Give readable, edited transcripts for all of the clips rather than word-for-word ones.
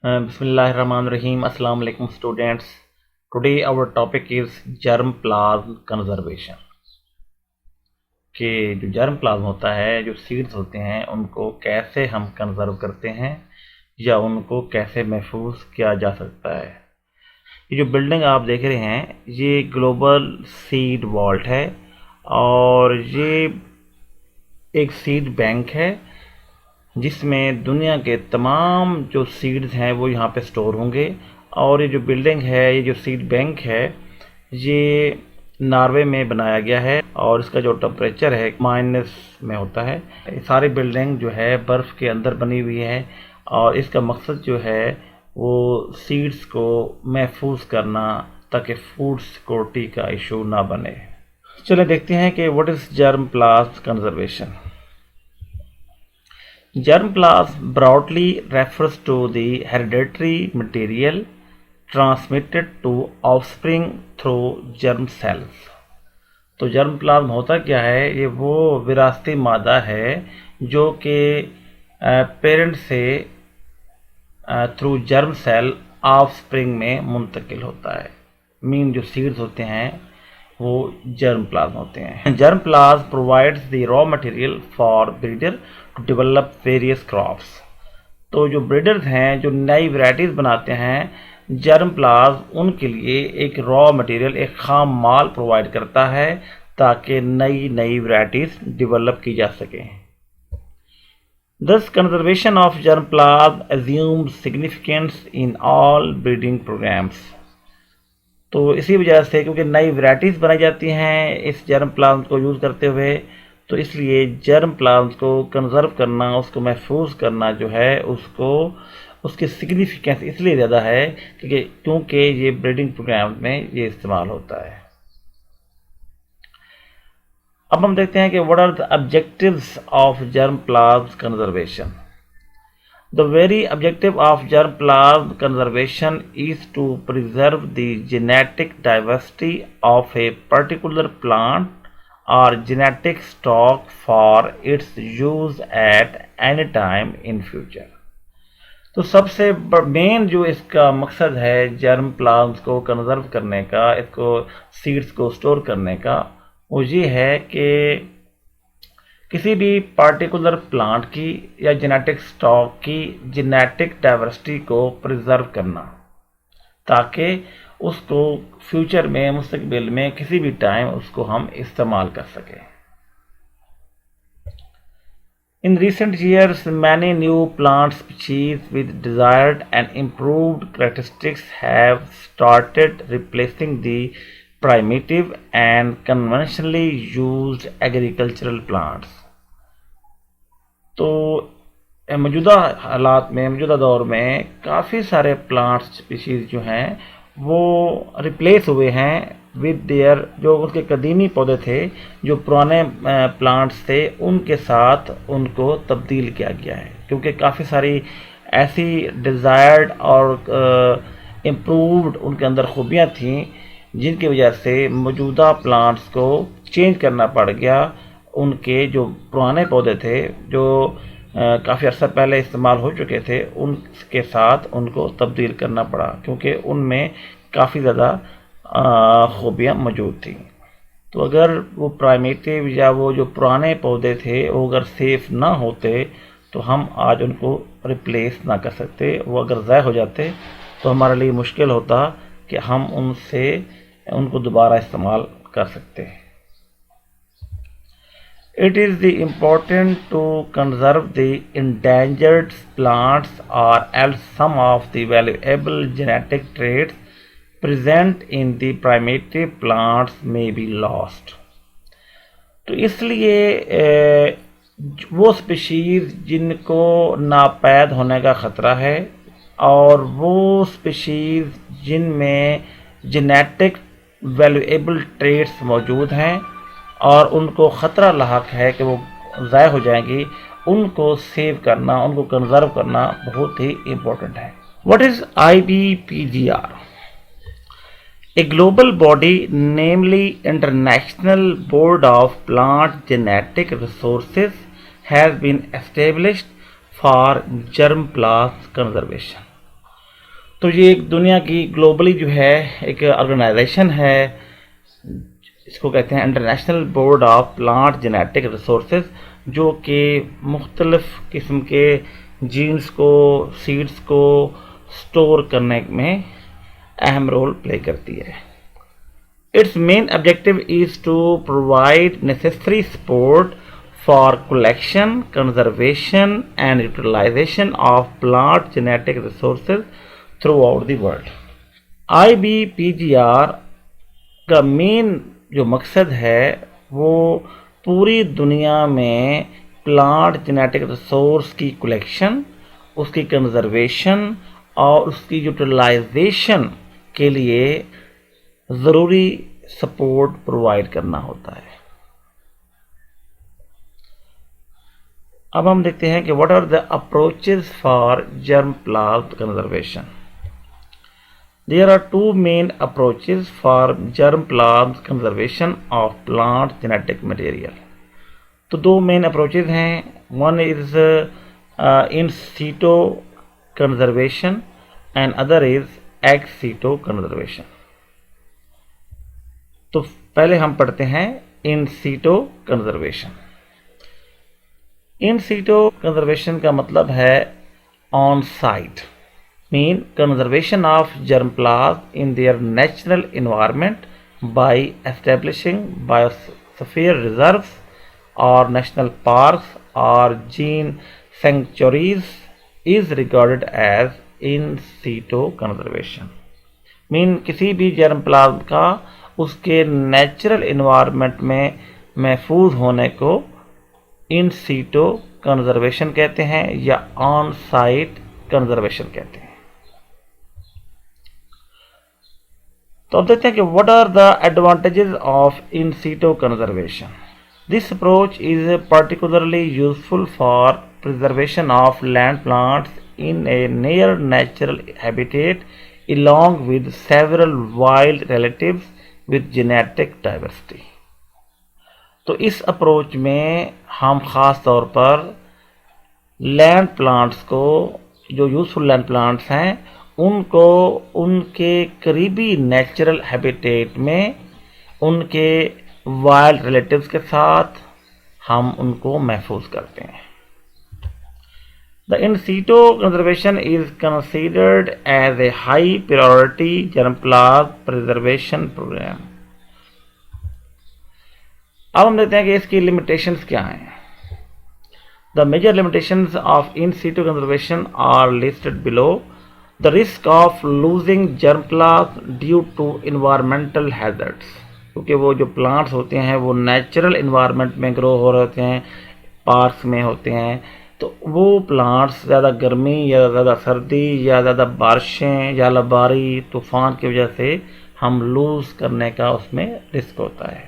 Bismillahirrahmanirrahim. Assalamu alaikum students. Today our topic is germplasm conservation. कि जो germ plasm होता है, जो सीड्स होते हैं, उनको कैसे हम कंजर्व करते हैं या उनको कैसे महफूज किया जा सकता है। ये जो बिल्डिंग आप देख रहे हैं, ये ग्लोबल सीड वॉल्ट है और ये एक सीड बैंक है जिसमें दुनिया के तमाम जो सीड्स हैं वो यहाँ पे स्टोर होंगे। और ये जो बिल्डिंग है, ये जो सीड बैंक है, ये नॉर्वे में बनाया गया है और इसका जो टेम्परेचर है माइनस में होता है। सारी बिल्डिंग जो है बर्फ़ के अंदर बनी हुई है और इसका मकसद जो है वो सीड्स को महफूज करना ताकि फूड सिक्योरिटी का इशू ना बने। चलिए देखते हैं कि what is germ plasm conservation. Germplasm broadly refers to the hereditary material transmitted to offspring through germ cells। तो जर्म प्लाज्म होता क्या है? ये वो विरासती मादा है जो कि पेरेंट से थ्रू जर्म सेल ऑफस्प्रिंग में मुंतकिल होता है। मीन जो सीड्स होते हैं वो जर्म प्लाज्म होते हैं। Germ plasm provides the raw material for breeder to develop various crops. तो जो ब्रीडर्स हैं, जो नई वैरायटीज़ बनाते हैं, जर्म प्लाज्म उनके लिए एक रॉ मटेरियल, एक खाम माल प्रोवाइड करता है ताकि नई नई वैरायटीज़ डेवलप की जा सकें। Thus conservation of germ plasm assumes significance in all breeding programs। तो इसी वजह से, क्योंकि नई वैरायटीज़ बनाई जाती हैं इस जर्म प्लाज्म को यूज़ करते हुए, तो इसलिए जर्म प्लाज्म को कंजर्व करना, उसको महफूज करना जो है, उसकी सिग्निफिकेंस इसलिए ज़्यादा है क्योंकि ये ब्रीडिंग प्रोग्राम में ये इस्तेमाल होता है। अब हम देखते हैं कि what are the objectives of germ plasm conservation. The very objective of germplasm conservation is to preserve the genetic diversity of a particular plant or genetic stock for its use at any time in future। तो सबसे main जो इसका मकसद है germ plasm को conserve करने का, इसको सीड्स को स्टोर करने का, वो ये है कि किसी भी पार्टिकुलर प्लांट की या जेनेटिक स्टॉक की जेनेटिक डाइवर्सिटी को प्रिजर्व करना ताकि उसको फ्यूचर में, मुस्तकबिल में किसी भी टाइम उसको हम इस्तेमाल कर सकें। In recent years, many new plant species with desired and improved characteristics have started replacing the primitive and conventionally used agricultural plants। तो मौजूदा हालात में, मौजूदा दौर में काफ़ी सारे प्लांट स्पीशीज़ जो हैं वो रिप्लेस हुए हैं विद देयर, जो उसके कदीमी पौधे थे, जो पुराने प्लांट्स थे, उनके साथ उनको तब्दील किया गया है। क्योंकि काफ़ी सारी ऐसी डिज़ायर्ड और इम्प्रूव्ड उनके अंदर खूबियाँ थीं जिनकी वजह से मौजूदा प्लांट्स को चेंज करना पड़ गया। उनके जो पुराने पौधे थे, जो काफ़ी अर्सा पहले इस्तेमाल हो चुके थे, उनके साथ उनको तब्दील करना पड़ा क्योंकि उनमें काफ़ी ज़्यादा खूबियाँ मौजूद थी। तो अगर वो प्राइमेटिव या वो जो पुराने पौधे थे वो अगर सेफ़ ना होते तो हम आज उनको रिप्लेस ना कर सकते। वो अगर ज़ाय हो जाते तो हमारे लिए मुश्किल होता कि हम उनको दोबारा इस्तेमाल कर सकते। It is the important to conserve the endangered plants or else some of the valuable genetic traits present in the primitive plants may be lost। तो इसलिए वो स्पीशीज़ जिनको नापैद होने का ख़तरा है और वो स्पीशीज़ जिनमें जेनेटिक वैल्यूएबल ट्रेट्स मौजूद हैं और उनको ख़तरा लाहक है कि वो ज़ाय हो जाएंगी, उनको सेव करना, उनको कंजर्व करना बहुत ही इम्पोर्टेंट है। What is IBPGR? A global body, namely International Board of Plant Genetic Resources, has been established for germplasm conservation। तो ये एक दुनिया की ग्लोबली जो है एक ऑर्गेनाइजेशन है, इसको कहते हैं international board of plant genetic resources, जो कि मुख्तलिफ किस्म के जीन्स को, सीड्स को स्टोर करने में अहम रोल प्ले करती है। Its main objective is to provide necessary support for collection, conservation and utilization of plant genetic resources throughout the world. IBPGR का मेन जो मकसद है वो पूरी दुनिया में प्लांट जेनेटिक रिसोर्स की कलेक्शन, उसकी कंजर्वेशन और उसकी यूटिलाइजेशन के लिए ज़रूरी सपोर्ट प्रोवाइड करना होता है। अब हम देखते हैं कि what are the approaches for germ plasm conservation. There are two main approaches for germ plasm conservation of plant genetic material. तो दो मेन अप्रोचेस हैं, one is in situ conservation and other is ex situ conservation. तो पहले हम पढ़ते हैं इन situ conservation. इन situ conservation का मतलब है on site, mean conservation of germ plasm in their natural environment by establishing biosphere reserves और नेशनल पार्क्स और gene sanctuaries is regarded as in situ conservation. Mean किसी भी जर्म प्लाज्म का उसके natural environment में महफूज होने को इन सीटो कंजर्वेशन कहते हैं या ऑन साइट कंजर्वेशन कहते हैं। तो अब देखते हैं कि what are the advantages of in situ conservation. This approach is particularly useful for preservation of land plants in a near natural habitat along with several wild relatives with genetic diversity। तो इस approach में हम ख़ास तौर पर land plants को, जो useful land plants हैं, उनको उनके करीबी नेचुरल हैबिटेट में उनके वाइल्ड रिलेटिव्स के साथ हम उनको महफूज करते हैं। The in situ conservation is considered as a high priority germ plasm preservation program। अब हम देखते हैं कि इसकी limitations क्या हैं। The major limitations of in situ conservation are listed below। The risk of losing germ plasm due to environmental hazards, क्योंकि वो जो plants होते हैं वो natural environment में grow हो रहे होते हैं, parks में होते हैं, तो वो प्लांट्स ज़्यादा गर्मी या ज़्यादा सर्दी या ज़्यादा बारिशें या लबारी तूफ़ान की वजह से हम लूज़ करने का उसमें रिस्क होता है।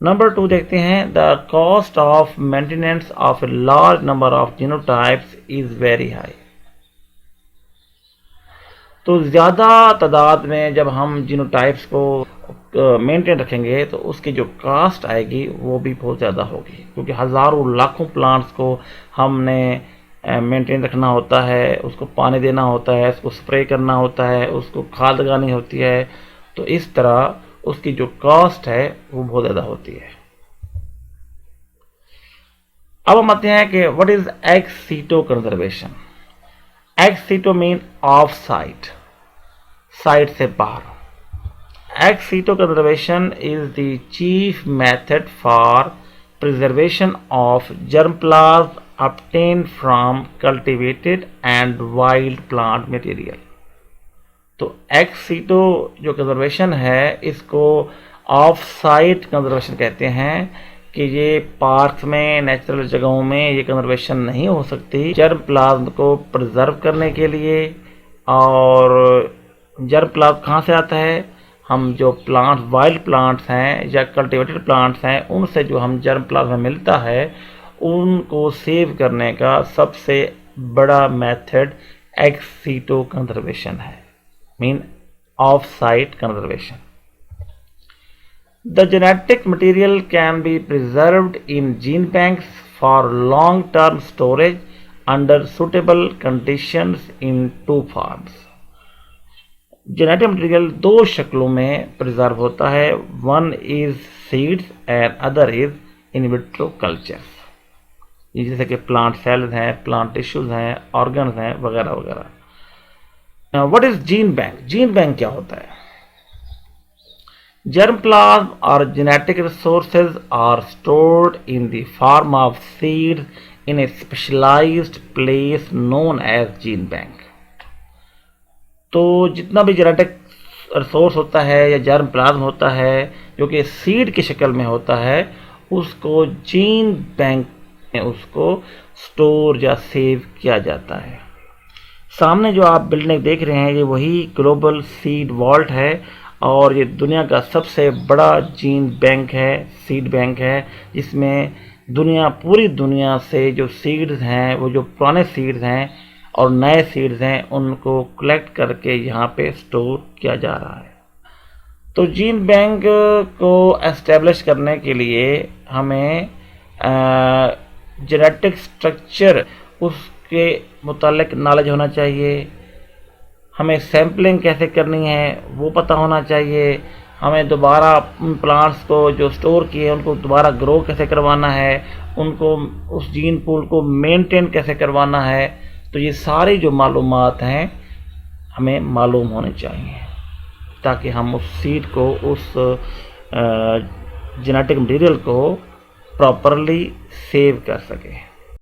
नंबर 2 देखते हैं, the cost of maintenance of a large number of genotypes is very high. तो ज़्यादा तादाद में जब हम जीनोटाइप्स को मेंटेन रखेंगे तो उसकी जो कास्ट आएगी वो भी बहुत ज़्यादा होगी, क्योंकि हज़ारों लाखों प्लांट्स को हमने मेंटेन रखना होता है, उसको पानी देना होता है, उसको स्प्रे करना होता है, उसको खाद लगानी होती है। तो इस तरह उसकी जो कास्ट है वो बहुत ज़्यादा होती है। अब हम आते हैं कि what is ex situ conservation. X सीटो मीन ऑफ साइट, साइट से बाहर। Ex situ conservation is the chief method for preservation of germ plasm obtained from cultivated and wild plant material। तो ex situ जो conservation है इसको of site conservation कहते हैं कि ये पार्क्स में, नेचुरल जगहों में ये कंजर्वेशन नहीं हो सकती जर्म प्लाज्म को प्रिजर्व करने के लिए। और जर्म प्लाज्म कहाँ से आता है? हम जो प्लांट्स, वाइल्ड प्लांट्स हैं या कल्टिवेटेड प्लांट्स हैं, उनसे जो हम जर्म प्लाज्म मिलता है उनको सेव करने का सबसे बड़ा मेथड एक्स सीटो कंजर्वेशन है, mean of site conservation. The genetic material can be preserved in gene banks for long-term storage under suitable conditions in two forms। Genetic material दो शक्लों में प्रिजर्व होता है, one is seeds and other is in vitro cultures. जैसे कि plant cells हैं, plant tissues हैं, organs हैं, वगैरह वगैरह। What is gene bank? Gene bank क्या होता है? Germplasm or genetic resources are stored in the form of seeds in a specialized place known as gene bank. तो जितना भी जेनेटिक रिसोर्स होता है या जर्म प्लाज्म होता है जो कि सीड की शक्ल में होता है, उसको जीन बैंक में उसको स्टोर या सेव किया जाता है। सामने जो आप बिल्डिंग देख रहे हैं ये वही ग्लोबल सीड वॉल्ट है और ये दुनिया का सबसे बड़ा जीन बैंक है, सीड बैंक है, जिसमें पूरी दुनिया से जो सीड्स हैं, वो जो पुराने सीड्स हैं और नए सीड्स हैं, उनको कलेक्ट करके यहाँ पे स्टोर किया जा रहा है। तो जीन बैंक को एस्टेब्लिश करने के लिए हमें जेनेटिक स्ट्रक्चर उसके मुतालिक नॉलेज होना चाहिए, हमें सैम्पलिंग कैसे करनी है वो पता होना चाहिए, हमें दोबारा प्लांट्स को जो स्टोर किए उनको दोबारा ग्रो कैसे करवाना है, उनको उस जीन पूल को मेंटेन कैसे करवाना है। तो ये सारी जो मालूमात हैं हमें मालूम होने चाहिए ताकि हम उस सीड को, उस जेनेटिक मटेरियल को प्रॉपरली सेव कर सकें।